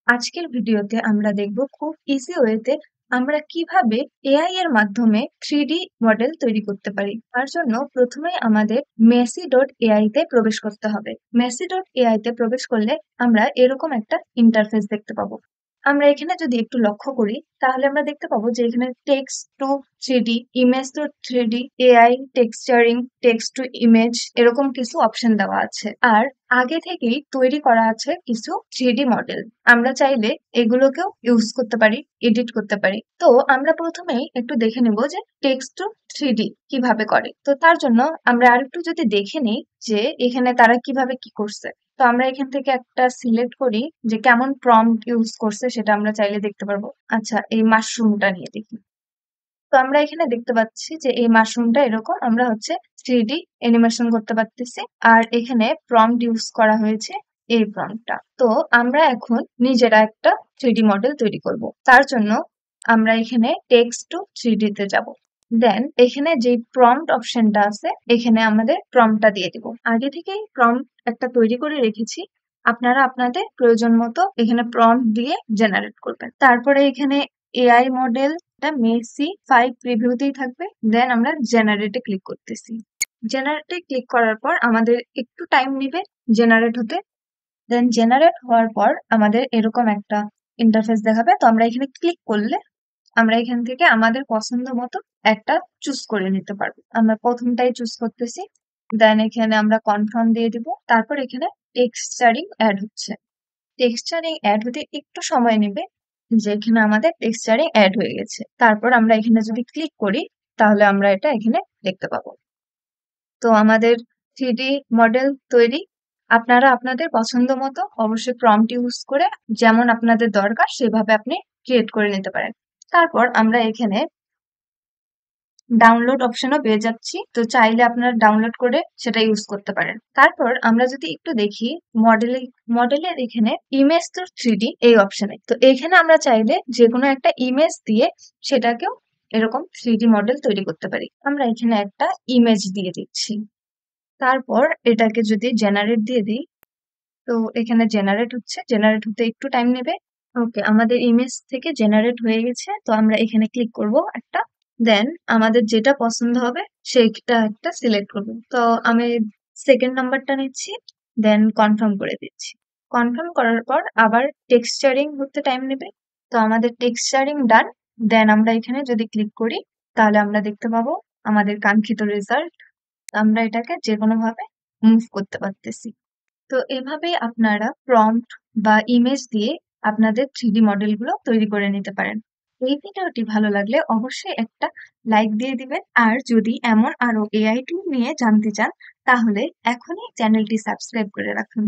আজকের ভিডিওতে আমরা দেখব খুব ইজি ওয়েতে আমরা কিভাবে এআই এর মাধ্যমে 3D মডেল তৈরি করতে পারি। তার জন্য প্রথমেই আমাদের মেসি.এআই তে প্রবেশ করতে হবে। মেসি.এআই তে প্রবেশ করলে আমরা এরকম একটা ইন্টারফেস দেখতে পাবো। আমরা এখানে যদি একটু লক্ষ্য করি তাহলে আমরা দেখতে পাবো যে এখানে text to 3D, image to 3D, AI, texturing, text to image এরকম কিছু অপশন দেওয়া আছে। আর আগে থেকেই তৈরি করা আছে কিছু 3D মডেল। আমরা চাইলে এগুলোকেও ইউজ করতে পারি, এডিট করতে পারি। তো আমরা প্রথমেই একটু দেখে নেব যে টেক্সট টু 3D কিভাবে করে। তো তার জন্য আমরা আরেকটু যদি দেখে নিই যে এখানে তারা কিভাবে কি করছে। তো আমরা এখান থেকে একটা সিলেক্ট করি যে কেমন প্রম্পট ইউজ করছে, সেটা আমরা চাইলে দেখতে পারবো। আচ্ছা, এই মাশরুমটা নিয়ে দেখি। তো আমরা এখানে দেখতে পাচ্ছি যে এই মাশরুমটা এরকম আমরা হচ্ছে 3D অ্যানিমেশন করতে পারতেছি। আর এখানে প্রম্পট ইউজ করা হয়েছে এই প্রম্পটটা। তো আমরা এখন নিজেরা একটা 3D মডেল তৈরি করব। তার জন্য আমরা এখানে টেক্সট টু 3D তে যাব। দেন এখানে যে প্রম্পট অপশনটা আছে এখানে আমাদের প্রম্পটটা দিয়ে দিব। আগে থেকেই প্রম্পট একটা তৈরি করে রেখেছি, আপনারা আপনাদের প্রয়োজন মতো এখানে প্রম্পট দিয়ে জেনারেট করবেন। তারপরে এখানে এআই মডেলটা মেসি 5 প্রিভিউতেই থাকবে। দেন আমরা জেনারেটে ক্লিক করতেছি। জেনারেটে ক্লিক করার পর আমাদের একটু টাইম নেবে জেনারেট হতে। দেন জেনারেট হওয়ার পর আমাদের এরকম একটা ইন্টারফেস দেখাবে। তো আমরা এখানে ক্লিক করলে আমরা এখান থেকে আমাদের পছন্দ মতো একটা চুজ করে নিতে পারবো। আমরা প্রথমটাই চুজ করতেছি। দেন এখানে আমরা কনফার্ম দিয়ে দিব। তারপর এখানে টেক্সচারিং অ্যাড হচ্ছে। টেক্সচারিং অ্যাড হতে একটু সময় নেবে, যে এখানে আমাদের টেক্সচারিং অ্যাড হয়ে গেছে। তারপর আমরা এখানে যদি ক্লিক করি তাহলে আমরা এটা এখানে দেখতে পাবো। তো আমাদের 3D মডেল তৈরি। আপনারা আপনাদের পছন্দ মতো অবশ্যই প্রম্পট ইউজ করে যেমন আপনাদের দরকার সেভাবে আপনি ক্রিয়েট করে নিতে পারেন। তারপর আমরা এখানে ডাউনলোড অপশনও পেয়ে যাচ্ছি। তো চাইলে আপনারা ডাউনলোড করে সেটা ইউজ করতে পারেন। তারপর আমরা যদি একটু দেখি মডেলের এখানে ইমেজ টু 3D এই অপশনে। তো এখানে আমরা চাইলে যে কোনো একটা ইমেজ দিয়ে সেটাকেও এরকম 3D মডেল তৈরি করতে পারি। আমরা এখানে একটা ইমেজ দিয়ে দিচ্ছি। তারপর এটাকে যদি জেনারেট দিয়ে দিই, তো এখানে জেনারেট হচ্ছে। জেনারেট হতে একটু টাইম নেবে। ওকে, আমাদের ইমেজ থেকে জেনারেট হয়ে গেছে। তো আমরা এখানে ক্লিক করব একটা। দেন আমাদের যেটা পছন্দ হবে সেইটা একটা সিলেক্ট করব। তো আমি সেকেন্ড নাম্বারটা নিচ্ছি। দেন কনফার্ম করে দিচ্ছি। কনফার্ম করার পর আবার টেক্সচারিং হতে টাইম নেবে। তো আমাদের টেক্সচারিং ডান। দেন আমরা এখানে যদি ক্লিক করি তাহলে আমরা দেখতে পাবো আমাদের কাঙ্ক্ষিত রেজাল্ট। আমরা এটাকে যে কোনো ভাবে মুভ করতে পারতেছি। তো এভাবেই আপনারা প্রম্পট বা ইমেজ দিয়ে আপনাদের 3D মডেলগুলো তৈরি করে নিতে পারেন। এই ভিডিওটি ভালো লাগলে অবশ্যই একটা লাইক দিয়ে দিবেন। আর যদি এমন আরো এআই টুল নিয়ে জানতে চান তাহলে এখনই চ্যানেলটি সাবস্ক্রাইব করে রাখুন।